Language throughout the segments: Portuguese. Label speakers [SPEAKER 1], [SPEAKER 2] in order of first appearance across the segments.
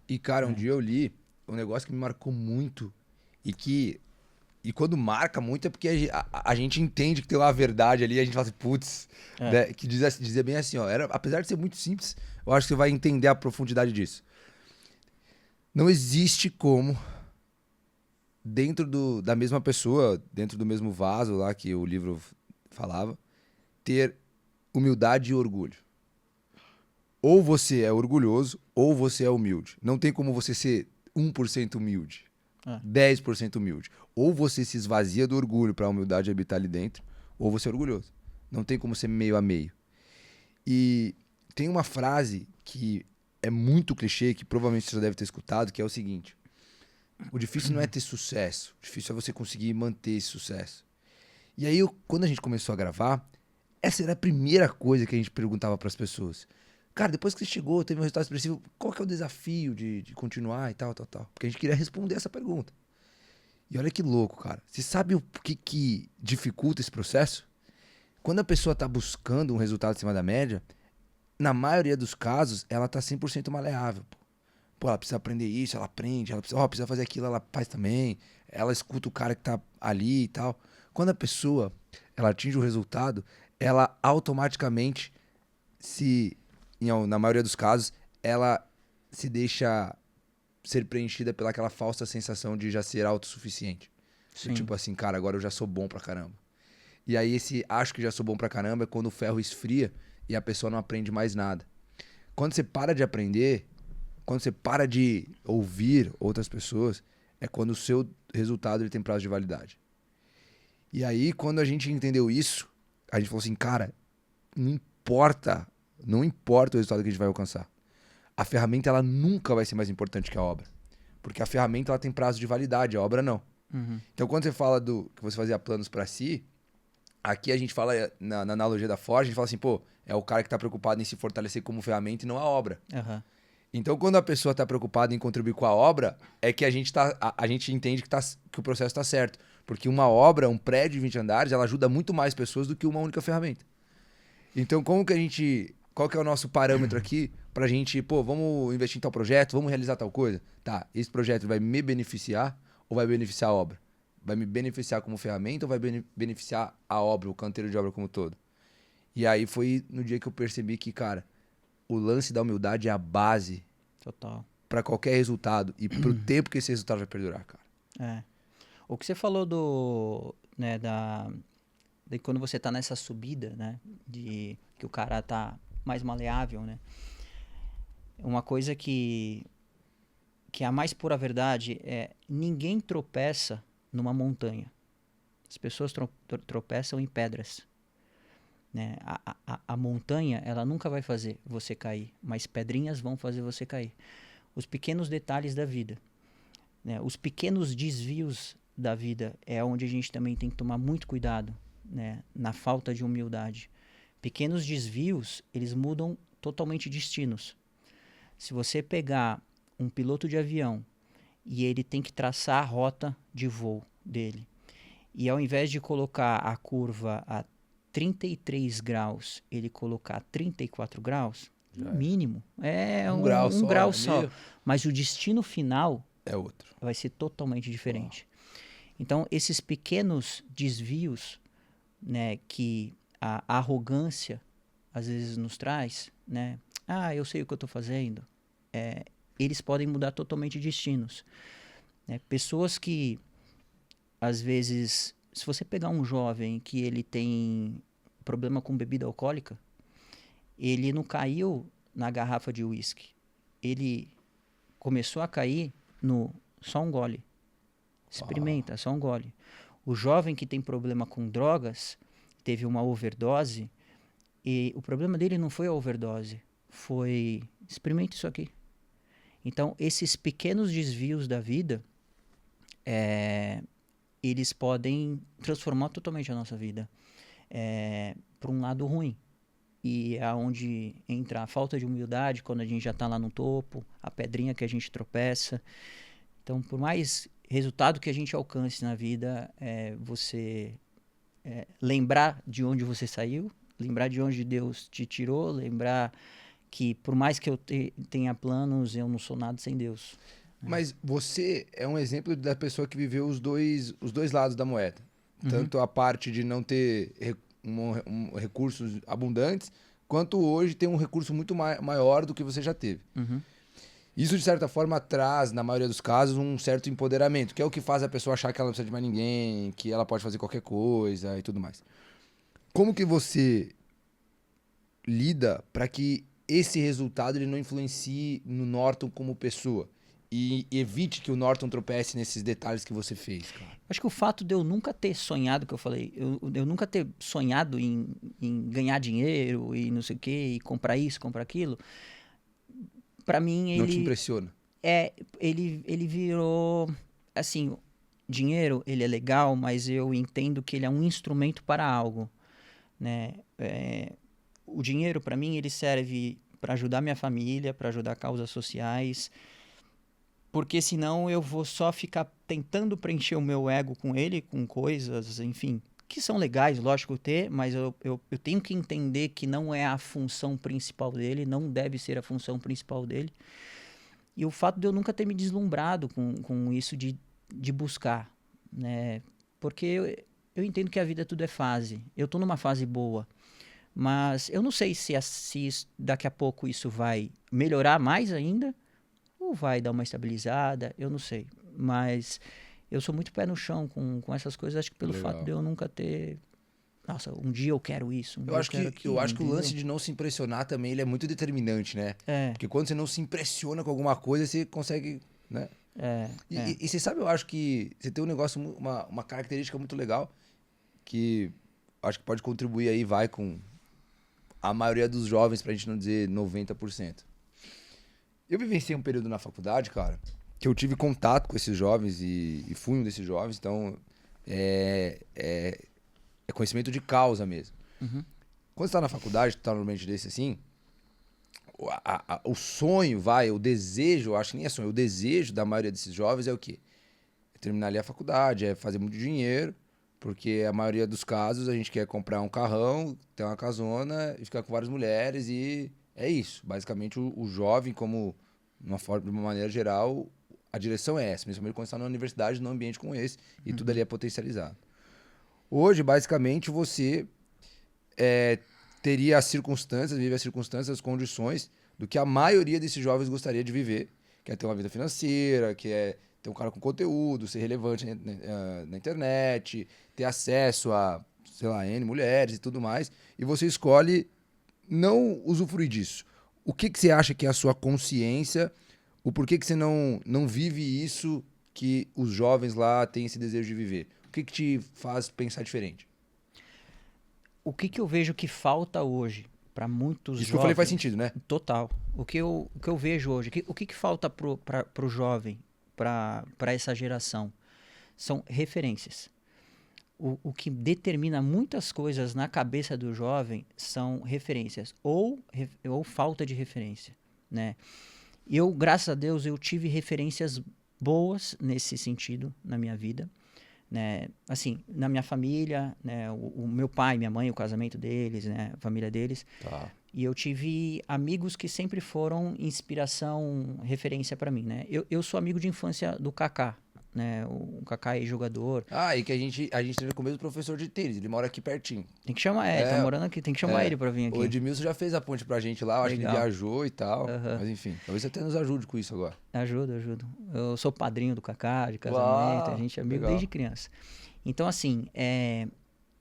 [SPEAKER 1] E, cara, um dia eu li um negócio que me marcou muito e quando marca muito é porque a gente entende que tem uma verdade ali, a gente fala assim, putz,
[SPEAKER 2] É.
[SPEAKER 1] né, que dizia bem assim, ó, apesar de ser muito simples, eu acho que você vai entender a profundidade disso. Não existe como, dentro da mesma pessoa, dentro do mesmo vaso lá que o livro falava, ter humildade e orgulho. Ou você é orgulhoso, ou você é humilde. Não tem como você ser 1% humilde,
[SPEAKER 2] É.
[SPEAKER 1] 10% humilde. Ou você se esvazia do orgulho para a humildade habitar ali dentro, ou você é orgulhoso. Não tem como ser meio a meio. E tem uma frase que é muito clichê, que provavelmente você já deve ter escutado, que é o seguinte: o difícil não é ter sucesso, o difícil é você conseguir manter esse sucesso. E aí, quando a gente começou a gravar, essa era a primeira coisa que a gente perguntava para as pessoas. Cara, depois que você chegou, teve um resultado expressivo, qual que é o desafio de continuar e tal, tal, tal? Porque a gente queria responder essa pergunta. E olha que louco, cara. Você sabe o que dificulta esse processo? Quando a pessoa tá buscando um resultado acima da média, na maioria dos casos, ela tá 100% maleável. Pô, ela precisa aprender isso, ela aprende. Ela precisa fazer aquilo, ela faz também. Ela escuta o cara que tá ali e tal. Quando a pessoa, ela atinge o resultado, ela automaticamente se, na maioria dos casos, ela se deixa ser preenchida pelaquela falsa sensação de já ser autossuficiente. Do
[SPEAKER 2] Sim.
[SPEAKER 1] tipo assim, cara, agora eu já sou bom pra caramba. E aí esse acho que já sou bom pra caramba é quando o ferro esfria e a pessoa não aprende mais nada. Quando você para de aprender, quando você para de ouvir outras pessoas, é quando o seu resultado ele tem prazo de validade. E aí, quando a gente entendeu isso, a gente falou assim, cara, não importa, não importa o resultado que a gente vai alcançar. A ferramenta ela nunca vai ser mais importante que a obra. Porque a ferramenta ela tem prazo de validade, a obra não.
[SPEAKER 2] Uhum.
[SPEAKER 1] Então, quando você fala do que você fazia planos para si, aqui a gente fala, na analogia da Ford, a gente fala assim, pô, é o cara que está preocupado em se fortalecer como ferramenta e não a obra.
[SPEAKER 2] Aham.
[SPEAKER 1] Então, quando a pessoa está preocupada em contribuir com a obra, é que a gente entende que o processo está certo. Porque uma obra, um prédio de 20 andares, ela ajuda muito mais pessoas do que uma única ferramenta. Então, qual que é o nosso parâmetro aqui pra gente, pô, vamos investir em tal projeto, vamos realizar tal coisa? Tá, esse projeto vai me beneficiar ou vai beneficiar a obra? Vai me beneficiar como ferramenta ou vai beneficiar a obra, o canteiro de obra como um todo? E aí foi no dia que eu percebi que, cara, o lance da humildade é a base
[SPEAKER 2] Total.
[SPEAKER 1] pra qualquer resultado e pro tempo que esse resultado vai perdurar, cara.
[SPEAKER 2] É. O que você falou do, né, de quando você tá nessa subida, né, de que o cara tá mais maleável, né? Uma coisa que é a mais pura verdade é ninguém tropeça numa montanha. As pessoas tropeçam em pedras, né? A montanha, ela nunca vai fazer você cair, mas pedrinhas vão fazer você cair. Os pequenos detalhes da vida, né? Os pequenos desvios da vida é onde a gente também tem que tomar muito cuidado, né? Na falta de humildade. Pequenos desvios, eles mudam totalmente destinos. Se você pegar um piloto de avião e ele tem que traçar a rota de voo dele, e ao invés de colocar a curva a 33 graus, ele colocar 34 graus, no
[SPEAKER 1] Já é.
[SPEAKER 2] mínimo, é
[SPEAKER 1] Um grau
[SPEAKER 2] um
[SPEAKER 1] só,
[SPEAKER 2] grau
[SPEAKER 1] é
[SPEAKER 2] só.
[SPEAKER 1] meio.
[SPEAKER 2] Mas o destino final
[SPEAKER 1] É outro.
[SPEAKER 2] vai ser totalmente
[SPEAKER 1] Uau.
[SPEAKER 2] diferente. Então, esses pequenos desvios, né, que a arrogância às vezes nos traz, né? Ah, eu sei o que eu estou fazendo. Eles podem mudar totalmente destinos, né? Pessoas que, às vezes, se você pegar um jovem que ele tem problema com bebida alcoólica, ele não caiu na garrafa de uísque. Ele começou a cair no só um gole.
[SPEAKER 1] Uau.
[SPEAKER 2] Experimenta, só um gole. O jovem que tem problema com drogas, teve uma overdose, e o problema dele não foi a overdose, foi experimenta isso aqui. Então, esses pequenos desvios da vida, eles podem transformar totalmente a nossa vida para um lado ruim. E é onde entra a falta de humildade, quando a gente já está lá no topo, a pedrinha que a gente tropeça. Então, por mais resultado que a gente alcance na vida, você lembrar de onde você saiu, lembrar de onde Deus te tirou, lembrar que por mais que eu tenha planos, eu não sou nada sem Deus.
[SPEAKER 1] Mas você é um exemplo da pessoa que viveu os dois lados da moeda. Tanto a parte de não ter recursos abundantes, quanto hoje ter um recurso muito maior do que você já teve. Isso, de certa forma, traz, na maioria dos casos, um certo empoderamento, que é o que faz a pessoa achar que ela não precisa de mais ninguém, que ela pode fazer qualquer coisa e tudo mais. Como que você lida para que esse resultado ele não influencie no Norton como pessoa? E evite que o Norton tropece nesses detalhes que você fez, cara.
[SPEAKER 2] Acho que o fato de eu nunca ter sonhado, que eu falei, eu nunca ter sonhado em ganhar dinheiro e não sei o quê, e comprar isso, comprar aquilo, pra mim ele...
[SPEAKER 1] Não te impressiona?
[SPEAKER 2] Ele virou, assim, dinheiro, ele é legal, mas eu entendo que ele é um instrumento para algo, né? O dinheiro, pra mim, ele serve para ajudar minha família, para ajudar causas sociais, porque senão eu vou só ficar tentando preencher o meu ego com ele, com coisas, enfim, que são legais, lógico, ter, mas eu tenho que entender que não é a função principal dele, não deve ser a função principal dele. E o fato de eu nunca ter me deslumbrado com isso de buscar, né? Porque eu entendo que a vida tudo é fase. Eu tô numa fase boa, mas eu não sei se daqui a pouco isso vai melhorar mais ainda, ou vai dar uma estabilizada, eu não sei. Mas eu sou muito pé no chão com essas coisas, acho que pelo fato de eu nunca ter... Nossa, um dia eu quero isso,
[SPEAKER 1] eu acho que o lance de não se impressionar também ele é muito determinante, né? Porque quando você não se impressiona com alguma coisa, você consegue, né? E você sabe, eu acho que você tem um negócio, uma característica muito legal, que acho que pode contribuir aí, vai com a maioria dos jovens, pra gente não dizer 90%. Eu vivenciei um período na faculdade, cara, que eu tive contato com esses jovens e fui um desses jovens, então é conhecimento de causa mesmo. Quando você tá na faculdade, tu tá num ambiente desse assim, o sonho, o desejo, eu acho que nem é sonho, o desejo da maioria desses jovens é o quê? É terminar ali a faculdade, é fazer muito dinheiro, porque a maioria dos casos a gente quer comprar um carrão, ter uma casona e ficar com várias mulheres e é isso. Basicamente o jovem, como de uma maneira geral, a direção é essa, principalmente quando você está na universidade, num ambiente como esse, e tudo ali é potencializado. Hoje, basicamente, você teria as circunstâncias, vive as circunstâncias, as condições do que a maioria desses jovens gostaria de viver, que é ter uma vida financeira, que é ter um cara com conteúdo, ser relevante na internet, ter acesso a, sei lá, N mulheres e tudo mais, e você escolhe não usufruir disso. O que você acha que é a sua consciência, o porquê que você não vive isso que os jovens lá têm esse desejo de viver? O que te faz pensar diferente?
[SPEAKER 2] O que eu vejo que falta hoje para muitos jovens...
[SPEAKER 1] Isso que eu falei faz sentido, né?
[SPEAKER 2] Total. O que eu vejo hoje, o que falta pro jovem, para essa geração, são referências. O que determina muitas coisas na cabeça do jovem são referências, ou falta de referência, né? E eu, graças a Deus, eu tive referências boas nesse sentido na minha vida, né? Assim, na minha família, né? O meu pai, minha mãe, o casamento deles, né? A família deles.
[SPEAKER 1] Tá.
[SPEAKER 2] E eu tive amigos que sempre foram inspiração, referência para mim, né? Eu sou amigo de infância do Kaká, né? O Kaká é jogador.
[SPEAKER 1] E que a gente teve com o mesmo professor de tênis, ele mora aqui pertinho.
[SPEAKER 2] Tem que chamar, tá morando aqui, tem que chamar ele pra vir aqui.
[SPEAKER 1] O Edmilson já fez a ponte pra gente lá, eu acho que ele viajou e tal. Mas enfim, talvez você até nos ajude com isso agora.
[SPEAKER 2] Ajudo. Eu sou padrinho do Kaká, de casamento, a gente é amigo desde criança. Então, assim,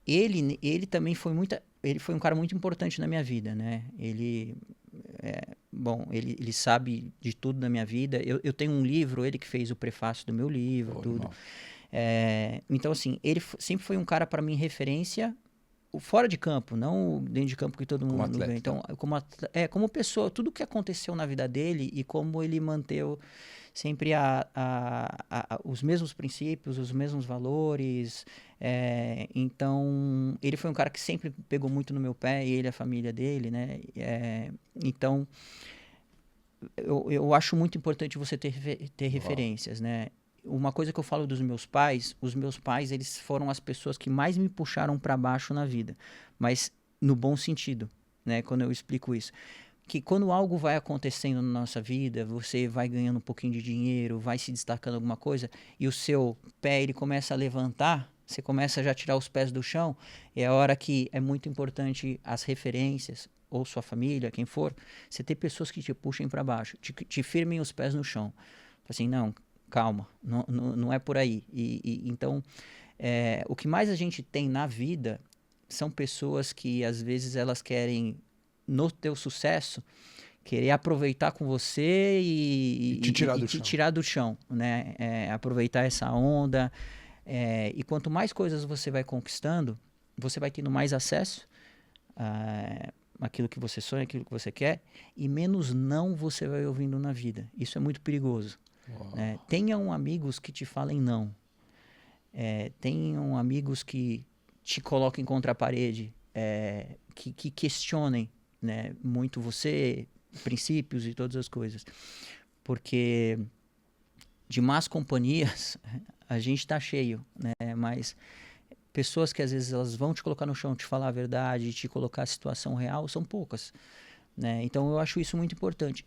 [SPEAKER 2] ele também foi ele foi um cara muito importante na minha vida, né? Ele sabe de tudo na minha vida. Eu tenho um livro, ele que fez o prefácio do meu livro, tudo. Então, assim, ele sempre foi um cara para mim referência fora de campo, não dentro de campo que todo mundo
[SPEAKER 1] atleta,
[SPEAKER 2] vê. Então, como pessoa, tudo que aconteceu na vida dele e como ele manteve sempre os mesmos princípios, os mesmos valores. Então, ele foi um cara que sempre pegou muito no meu pé, ele, a família dele, né? Então, eu acho muito importante você ter referências, né? Uma coisa que eu falo dos meus pais, os meus pais, eles foram as pessoas que mais me puxaram para baixo na vida, mas no bom sentido, né? Quando eu explico isso. que quando algo vai acontecendo na nossa vida, você vai ganhando um pouquinho de dinheiro, vai se destacando alguma coisa, e o seu pé ele começa a levantar, você começa já a tirar os pés do chão, é a hora que é muito importante as referências, ou sua família, quem for, você ter pessoas que te puxem para baixo, te firmem os pés no chão. Assim, não, calma, não é por aí. Então, o que mais a gente tem na vida são pessoas que, às vezes, elas querem, no teu sucesso, querer aproveitar com você e
[SPEAKER 1] te tirar
[SPEAKER 2] te tirar do chão, né? Aproveitar essa onda. E quanto mais coisas você vai conquistando, você vai tendo mais acesso àquilo que você sonha, aquilo que você quer, e menos não você vai ouvindo na vida. Isso é muito perigoso. Né? Tenham amigos que te falem não. Tenham amigos que te coloquem contra a parede, que questionem, né, muito você, princípios e todas as coisas. Porque de más companhias a gente está cheio, né? Mas pessoas que às vezes elas vão te colocar no chão, te falar a verdade, te colocar a situação real, são poucas. Né? Então eu acho isso muito importante.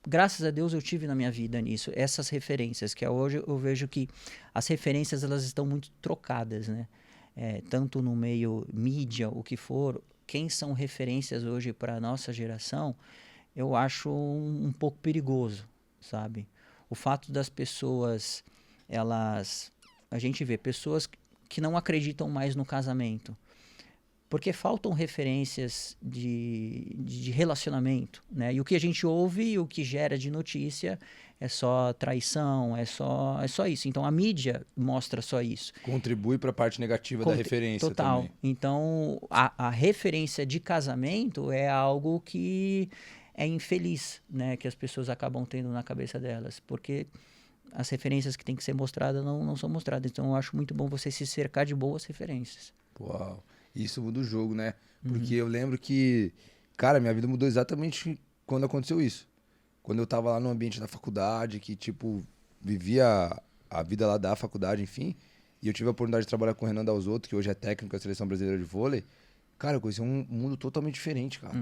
[SPEAKER 2] Graças a Deus eu tive na minha vida nisso, essas referências, que hoje eu vejo que as referências elas estão muito trocadas, né? Tanto no meio mídia, o que for, quem são referências hoje para a nossa geração, eu acho um pouco perigoso, sabe? O fato das pessoas, a gente vê pessoas que não acreditam mais no casamento, porque faltam referências de relacionamento, né? E o que a gente ouve, o que gera de notícia é só traição, é só isso. Então a mídia mostra só isso.
[SPEAKER 1] Contribui para a parte negativa da referência
[SPEAKER 2] total.
[SPEAKER 1] também.
[SPEAKER 2] Então a referência de casamento é algo que é infeliz, né? Que as pessoas acabam tendo na cabeça delas, porque as referências que tem que ser mostradas não são mostradas. Então eu acho muito bom você se cercar de boas referências.
[SPEAKER 1] Uau. Isso muda o jogo, né? Porque eu lembro que, cara, minha vida mudou exatamente quando aconteceu isso. Quando eu tava lá no ambiente da faculdade, que, tipo, vivia a vida lá da faculdade, enfim, e eu tive a oportunidade de trabalhar com o Renan Dalzotto, que hoje é técnico da Seleção Brasileira de Vôlei. Cara, eu conheci um mundo totalmente diferente, cara.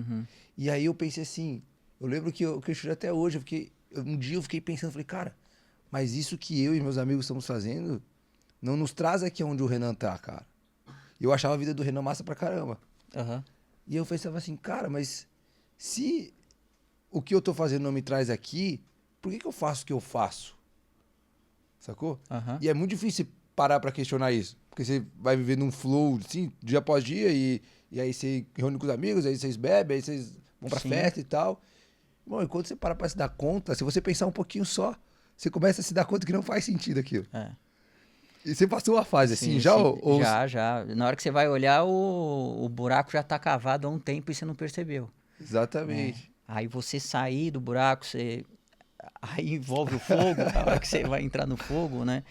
[SPEAKER 1] E aí eu pensei assim, eu lembro que eu questionei até hoje, um dia eu fiquei pensando, falei, cara, mas isso que eu e meus amigos estamos fazendo não nos traz aqui onde o Renan tá, cara. E eu achava a vida do Renan massa pra caramba. E eu pensava assim, cara, mas se o que eu tô fazendo não me traz aqui, por que eu faço o que eu faço? Sacou? E é muito difícil parar pra questionar isso. Porque você vai viver num flow, assim, dia após dia, e aí você reúne com os amigos, aí vocês bebem, aí vocês vão pra festa e tal. Bom, enquanto você parar pra se dar conta, se você pensar um pouquinho só, você começa a se dar conta que não faz sentido aquilo. E você passou uma fase assim, já?
[SPEAKER 2] Já. Na hora que você vai olhar, o buraco já tá cavado há um tempo e você não percebeu.
[SPEAKER 1] Exatamente.
[SPEAKER 2] Aí você sair do buraco, aí envolve o fogo, a hora que você vai entrar no fogo, né?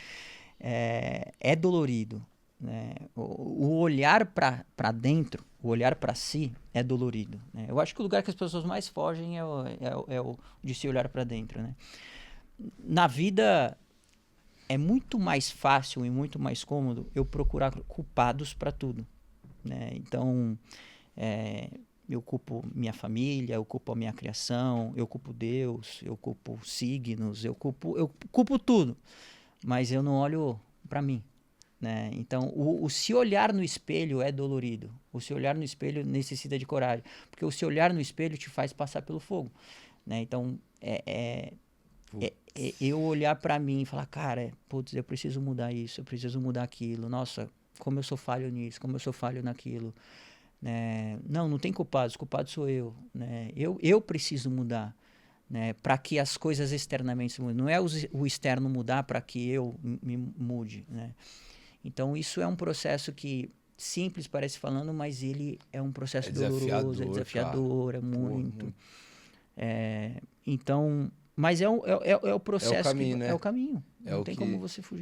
[SPEAKER 2] É dolorido. Né? O olhar para dentro, o olhar para si é dolorido. Né? Eu acho que o lugar que as pessoas mais fogem é o de se olhar para dentro. Né? Na vida é muito mais fácil e muito mais cômodo eu procurar culpados para tudo. Né? Então, eu culpo minha família, eu culpo a minha criação, eu culpo Deus, eu culpo signos, eu culpo tudo. Mas eu não olho para mim. Né? Então, o se olhar no espelho é dolorido. O se olhar no espelho necessita de coragem. Porque o se olhar no espelho te faz passar pelo fogo. Né? Então, eu olhar pra mim e falar, cara, putz, eu preciso mudar isso, eu preciso mudar aquilo. Nossa, como eu sou falho nisso, como eu sou falho naquilo. Né? Não tem culpados, culpado sou eu. Né? Eu preciso mudar. Né? Para que as coisas externamente se mudem. Não é o externo mudar para que eu me mude. Né? Então, isso é um processo que simples parece falando, mas ele é um processo doloroso, é desafiador, cara. É muito. Então, mas é o processo,
[SPEAKER 1] é o caminho,
[SPEAKER 2] né? É o caminho. Não tem como você fugir.